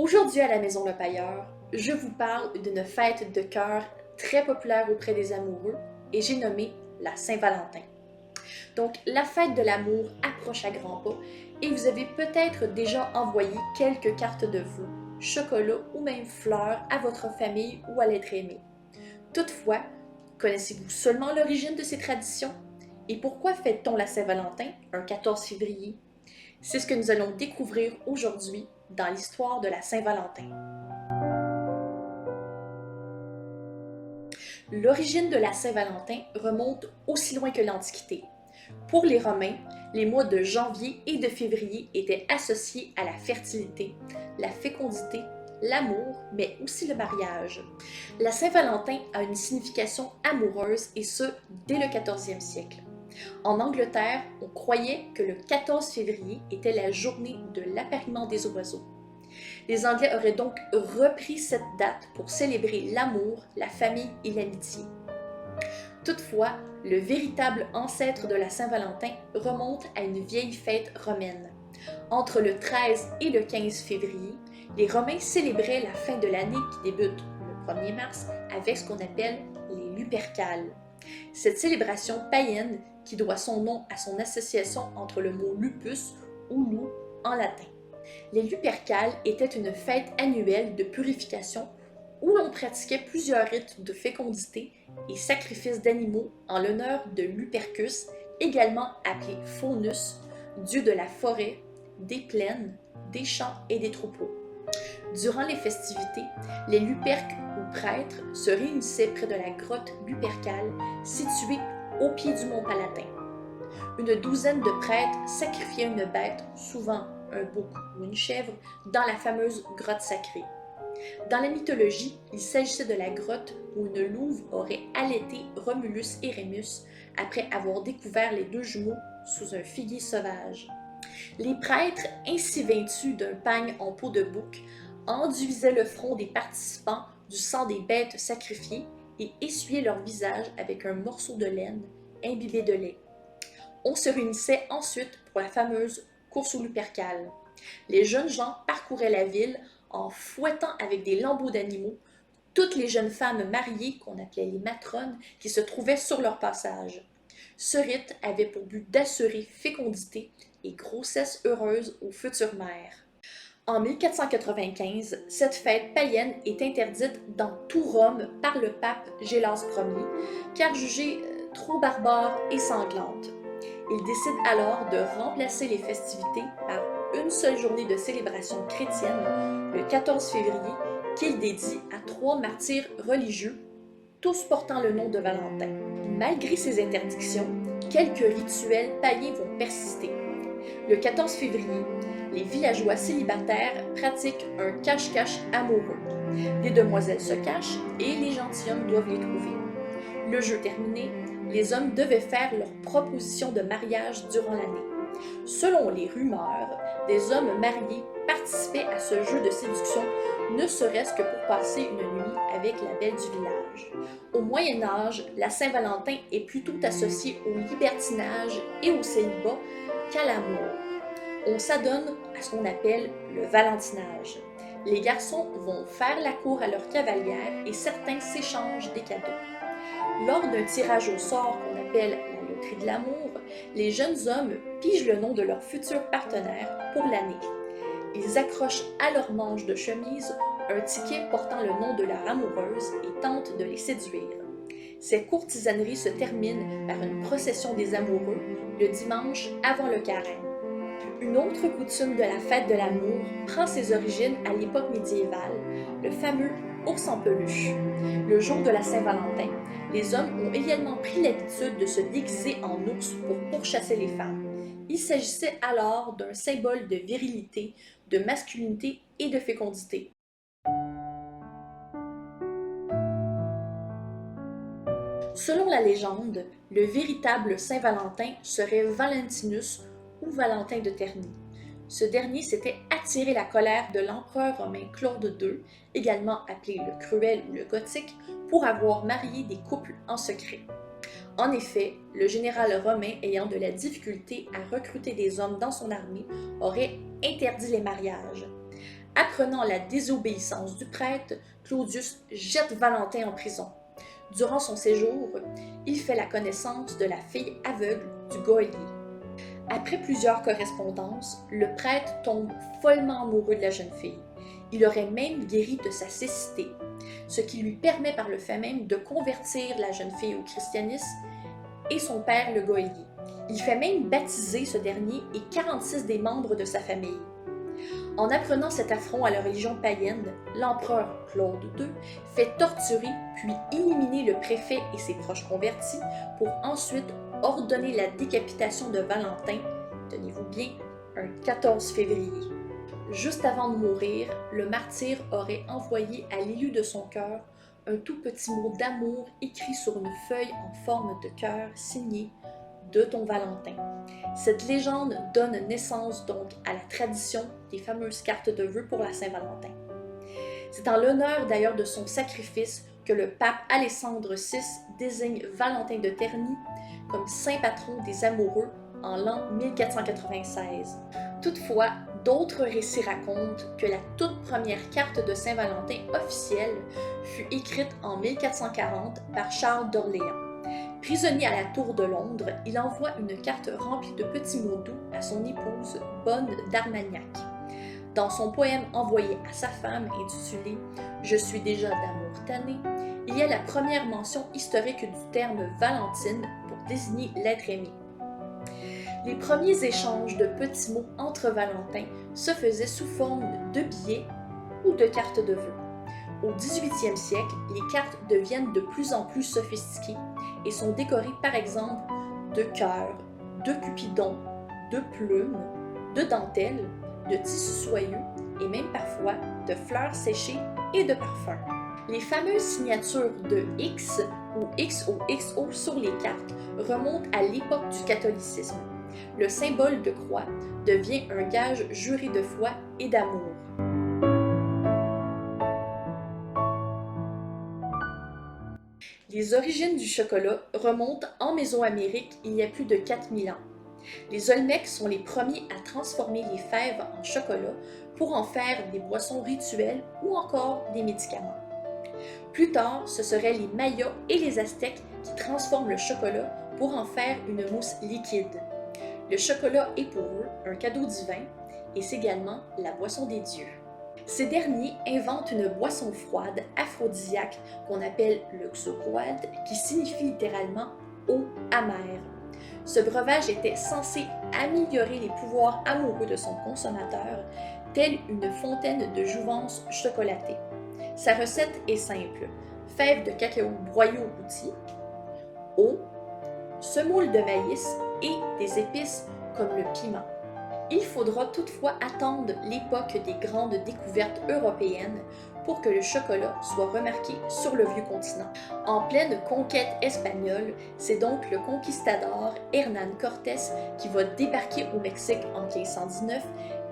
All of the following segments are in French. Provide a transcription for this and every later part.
Aujourd'hui à la Maison Le Pailleur, je vous parle d'une fête de cœur très populaire auprès des amoureux et j'ai nommé la Saint-Valentin. Donc la fête de l'amour approche à grands pas et vous avez peut-être déjà envoyé quelques cartes de vœux, chocolat ou même fleurs à votre famille ou à l'être aimé. Toutefois, connaissez-vous seulement l'origine de ces traditions? Et pourquoi fête-t-on la Saint-Valentin un 14 février? C'est ce que nous allons découvrir aujourd'hui dans l'histoire de la Saint-Valentin. L'origine de la Saint-Valentin remonte aussi loin que l'Antiquité. Pour les Romains, les mois de janvier et de février étaient associés à la fertilité, la fécondité, l'amour, mais aussi le mariage. La Saint-Valentin a une signification amoureuse et ce, dès le 14e siècle. En Angleterre, on croyait que le 14 février était la journée de l'appariement des oiseaux. Les Anglais auraient donc repris cette date pour célébrer l'amour, la famille et l'amitié. Toutefois, le véritable ancêtre de la Saint-Valentin remonte à une vieille fête romaine. Entre le 13 et le 15 février, les Romains célébraient la fin de l'année qui débute le 1er mars avec ce qu'on appelle les Lupercales. Cette célébration païenne qui doit son nom à son association entre le mot lupus ou loup en latin. Les Lupercales étaient une fête annuelle de purification où l'on pratiquait plusieurs rites de fécondité et sacrifices d'animaux en l'honneur de Lupercus, également appelé Faunus, dieu de la forêt, des plaines, des champs et des troupeaux. Durant les festivités, les Luperques ou prêtres se réunissaient près de la grotte Lupercale située au pied du mont Palatin. Une douzaine de prêtres sacrifiaient une bête, souvent un bouc ou une chèvre, dans la fameuse grotte sacrée. Dans la mythologie, il s'agissait de la grotte où une louve aurait allaité Romulus et Rémus après avoir découvert les deux jumeaux sous un figuier sauvage. Les prêtres, ainsi vêtus d'un pagne en peau de bouc, enduisaient le front des participants du sang des bêtes sacrifiées et essuyaient leur visage avec un morceau de laine imbibé de lait. On se réunissait ensuite pour la fameuse course aux Lupercales. Les jeunes gens parcouraient la ville en fouettant avec des lambeaux d'animaux toutes les jeunes femmes mariées qu'on appelait les matrones qui se trouvaient sur leur passage. Ce rite avait pour but d'assurer fécondité et grossesse heureuse aux futures mères. En 1495, cette fête païenne est interdite dans tout Rome par le pape Gélas Ier, car jugée trop barbare et sanglante. Il décide alors de remplacer les festivités par une seule journée de célébration chrétienne, le 14 février, qu'il dédie à 3 martyrs religieux, tous portant le nom de Valentin. Malgré ces interdictions, quelques rituels païens vont persister. Le 14 février, les villageois célibataires pratiquent un cache-cache amoureux. Des demoiselles se cachent et les gentilshommes doivent les trouver. Le jeu terminé, les hommes devaient faire leur proposition de mariage durant l'année. Selon les rumeurs, des hommes mariés participaient à ce jeu de séduction, ne serait-ce que pour passer une nuit avec la belle du village. Au Moyen Âge, la Saint-Valentin est plutôt associée au libertinage et au célibat qu'à l'amour. On s'adonne à ce qu'on appelle le valentinage. Les garçons vont faire la cour à leur cavalière et certains s'échangent des cadeaux. Lors d'un tirage au sort qu'on appelle la loterie de l'amour, les jeunes hommes pigent le nom de leur futur partenaire pour l'année. Ils accrochent à leur manche de chemise un ticket portant le nom de leur amoureuse et tentent de les séduire. Ces courtisaneries se terminent par une procession des amoureux le dimanche avant le carême. Une autre coutume de la fête de l'amour prend ses origines à l'époque médiévale, le fameux ours en peluche. Le jour de la Saint-Valentin, les hommes ont également pris l'habitude de se déguiser en ours pour pourchasser les femmes. Il s'agissait alors d'un symbole de virilité, de masculinité et de fécondité. Selon la légende, le véritable Saint-Valentin serait Valentinus ou Valentin de Terni. Ce dernier s'était attiré la colère de l'empereur romain Claude II, également appelé le Cruel ou le Gothique, pour avoir marié des couples en secret. En effet, le général romain ayant de la difficulté à recruter des hommes dans son armée aurait interdit les mariages. Apprenant la désobéissance du prêtre, Claudius jette Valentin en prison. Durant son séjour, il fait la connaissance de la fille aveugle du geôlier. Après plusieurs correspondances, le prêtre tombe follement amoureux de la jeune fille. Il aurait même guéri de sa cécité, ce qui lui permet par le fait même de convertir la jeune fille au christianisme et son père le geôlier. Il fait même baptiser ce dernier et 46 des membres de sa famille. En apprenant cet affront à la religion païenne, l'empereur Claude II fait torturer puis éliminer le préfet et ses proches convertis pour ensuite ordonner la décapitation de Valentin, tenez-vous bien, un 14 février. Juste avant de mourir, le martyr aurait envoyé à l'élu de son cœur un tout petit mot d'amour écrit sur une feuille en forme de cœur signé « De ton Valentin ». Cette légende donne naissance donc à la tradition des fameuses cartes de vœux pour la Saint-Valentin. C'est en l'honneur d'ailleurs de son sacrifice que le pape Alexandre VI désigne Valentin de Terni comme saint patron des amoureux en l'an 1496. Toutefois, d'autres récits racontent que la toute première carte de Saint-Valentin officielle fut écrite en 1440 par Charles d'Orléans. Prisonnier à la Tour de Londres, il envoie une carte remplie de petits mots doux à son épouse Bonne d'Armagnac. Dans son poème envoyé à sa femme intitulé « Je suis déjà d'amour tanné », il y a la première mention historique du terme Valentine pour désigner l'être aimé. Les premiers échanges de petits mots entre Valentins se faisaient sous forme de billets ou de cartes de vœux. Au 18e siècle, les cartes deviennent de plus en plus sophistiquées et sont décorées par exemple de cœurs, de cupidons, de plumes, de dentelles, de tissus soyeux et même parfois de fleurs séchées et de parfums. Les fameuses signatures de X ou XOXO sur les cartes remontent à l'époque du catholicisme. Le symbole de croix devient un gage juré de foi et d'amour. Les origines du chocolat remontent en Mésoamérique il y a plus de 4000 ans. Les Olmecs sont les premiers à transformer les fèves en chocolat pour en faire des boissons rituelles ou encore des médicaments. Plus tard, ce seraient les Mayas et les Aztèques qui transforment le chocolat pour en faire une mousse liquide. Le chocolat est pour eux un cadeau divin et c'est également la boisson des dieux. Ces derniers inventent une boisson froide aphrodisiaque qu'on appelle le xoroad, qui signifie littéralement eau amère. Ce breuvage était censé améliorer les pouvoirs amoureux de son consommateur, telle une fontaine de jouvence chocolatée. Sa recette est simple: fèves de cacao broyées au rôti, eau, semoule de maïs et des épices comme le piment. Il faudra toutefois attendre l'époque des grandes découvertes européennes pour que le chocolat soit remarqué sur le vieux continent. En pleine conquête espagnole, c'est donc le conquistador Hernán Cortés qui va débarquer au Mexique en 1519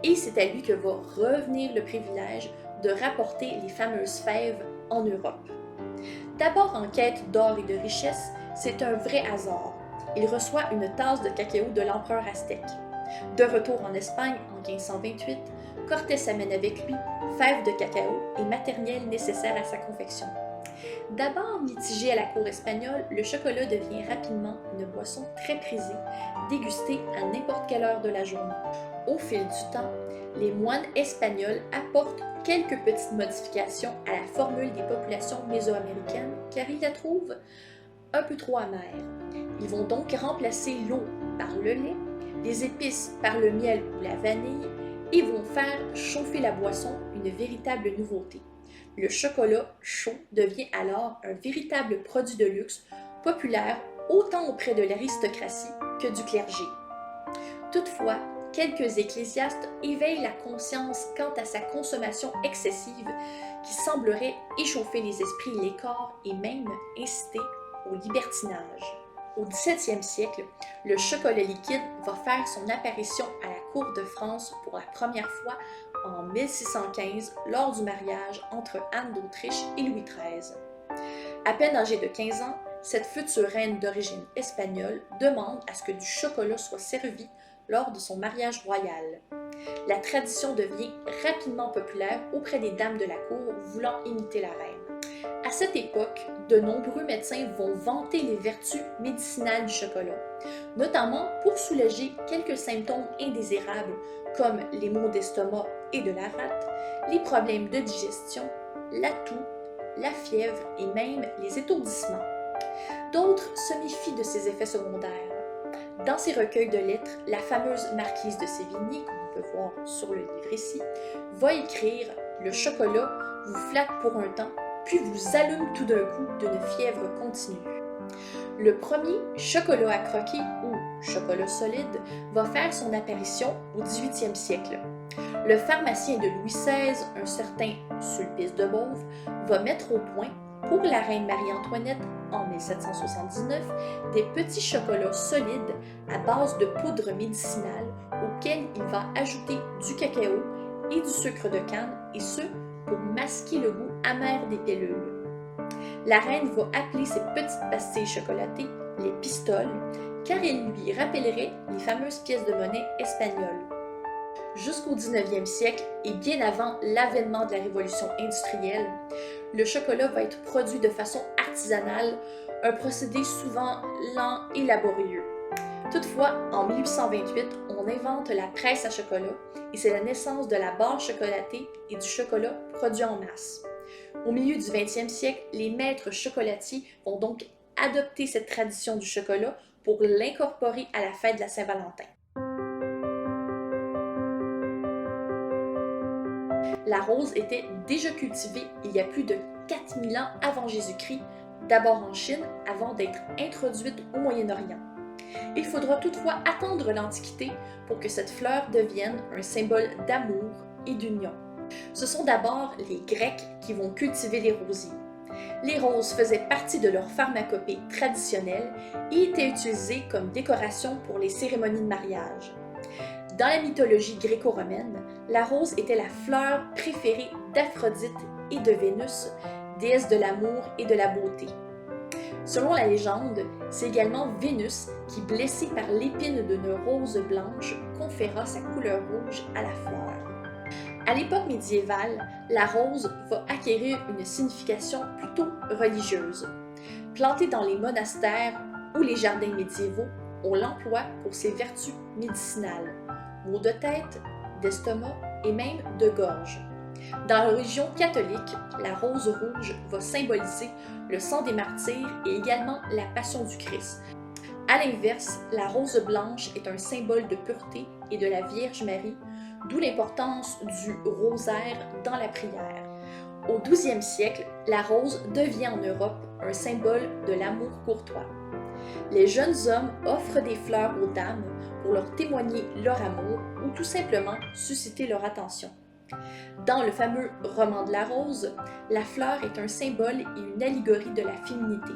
et c'est à lui que va revenir le privilège de rapporter les fameuses fèves en Europe. D'abord en quête d'or et de richesse, c'est un vrai hasard. Il reçoit une tasse de cacao de l'empereur aztèque. De retour en Espagne en 1528, Cortés amène avec lui fèves de cacao et matériel nécessaire à sa confection. D'abord mitigé à la cour espagnole, le chocolat devient rapidement une boisson très prisée, dégustée à n'importe quelle heure de la journée. Au fil du temps, les moines espagnols apportent quelques petites modifications à la formule des populations mésoaméricaines car ils la trouvent un peu trop amère. Ils vont donc remplacer l'eau par le lait, les épices par le miel ou la vanille et vont faire chauffer la boisson, une véritable nouveauté. Le chocolat chaud devient alors un véritable produit de luxe, populaire autant auprès de l'aristocratie que du clergé. Toutefois, quelques ecclésiastes éveillent la conscience quant à sa consommation excessive qui semblerait échauffer les esprits et les corps et même inciter au libertinage. Au XVIIe siècle, le chocolat liquide va faire son apparition à la cour de France pour la première fois en 1615 lors du mariage entre Anne d'Autriche et Louis XIII. À peine âgée de 15 ans, cette future reine d'origine espagnole demande à ce que du chocolat soit servi lors de son mariage royal. La tradition devient rapidement populaire auprès des dames de la cour voulant imiter la reine. À cette époque, de nombreux médecins vont vanter les vertus médicinales du chocolat, notamment pour soulager quelques symptômes indésirables comme les maux d'estomac et de la rate, les problèmes de digestion, la toux, la fièvre et même les étourdissements. D'autres se méfient de ces effets secondaires. Dans ses recueils de lettres, la fameuse marquise de Sévigné, comme on peut voir sur le livre ici, va écrire « Le chocolat vous flatte pour un temps, puis vous allume tout d'un coup d'une fièvre continue ». Le premier chocolat à croquer ou chocolat solide va faire son apparition au 18e siècle. Le pharmacien de Louis XVI, un certain Sulpice de Beauve, va mettre au point pour la reine Marie-Antoinette en 1779 des petits chocolats solides à base de poudre médicinale auxquels il va ajouter du cacao et du sucre de canne, et ce pour masquer le goût amer des pilules. La reine va appeler ces petites pastilles chocolatées les pistoles, car elles lui rappelleraient les fameuses pièces de monnaie espagnoles. Jusqu'au 19e siècle et bien avant l'avènement de la révolution industrielle, le chocolat va être produit de façon artisanale, un procédé souvent lent et laborieux. Toutefois, en 1828, on invente la presse à chocolat et c'est la naissance de la barre chocolatée et du chocolat produit en masse. Au milieu du 20e siècle, les maîtres chocolatiers vont donc adopter cette tradition du chocolat pour l'incorporer à la fête de la Saint-Valentin. La rose était déjà cultivée il y a plus de 4000 ans avant Jésus-Christ, d'abord en Chine avant d'être introduite au Moyen-Orient. Il faudra toutefois attendre l'Antiquité pour que cette fleur devienne un symbole d'amour et d'union. Ce sont d'abord les Grecs qui vont cultiver les rosiers. Les roses faisaient partie de leur pharmacopée traditionnelle et étaient utilisées comme décoration pour les cérémonies de mariage. Dans la mythologie gréco-romaine, la rose était la fleur préférée d'Aphrodite et de Vénus, déesse de l'amour et de la beauté. Selon la légende, c'est également Vénus qui, blessée par l'épine d'une rose blanche, conféra sa couleur rouge à la fleur. À l'époque médiévale, la rose va acquérir une signification plutôt religieuse. Plantée dans les monastères ou les jardins médiévaux, on l'emploie pour ses vertus médicinales, maux de tête, d'estomac et même de gorge. Dans la religion catholique, la rose rouge va symboliser le sang des martyrs et également la passion du Christ. À l'inverse, la rose blanche est un symbole de pureté et de la Vierge Marie, d'où l'importance du rosaire dans la prière. Au XIIe siècle, la rose devient en Europe un symbole de l'amour courtois. Les jeunes hommes offrent des fleurs aux dames pour leur témoigner leur amour ou tout simplement susciter leur attention. Dans le fameux roman de la rose, la fleur est un symbole et une allégorie de la féminité.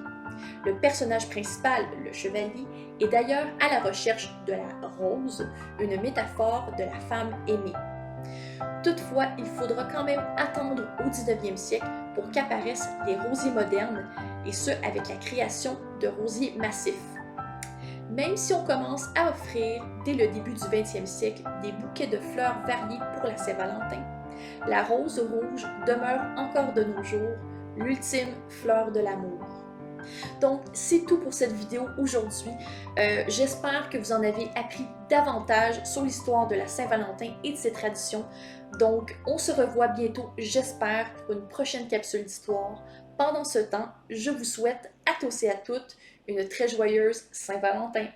Le personnage principal, le chevalier, est d'ailleurs à la recherche de la rose, une métaphore de la femme aimée. Toutefois, il faudra quand même attendre au 19e siècle pour qu'apparaissent les rosiers modernes, et ce avec la création de rosiers massifs. Même si on commence à offrir, dès le début du 20e siècle, des bouquets de fleurs variées pour la Saint-Valentin, la rose rouge demeure encore de nos jours l'ultime fleur de l'amour. Donc, c'est tout pour cette vidéo aujourd'hui. J'espère que vous en avez appris davantage sur l'histoire de la Saint-Valentin et de ses traditions. Donc, on se revoit bientôt, j'espère, pour une prochaine capsule d'histoire. Pendant ce temps, je vous souhaite à tous et à toutes une très joyeuse Saint-Valentin.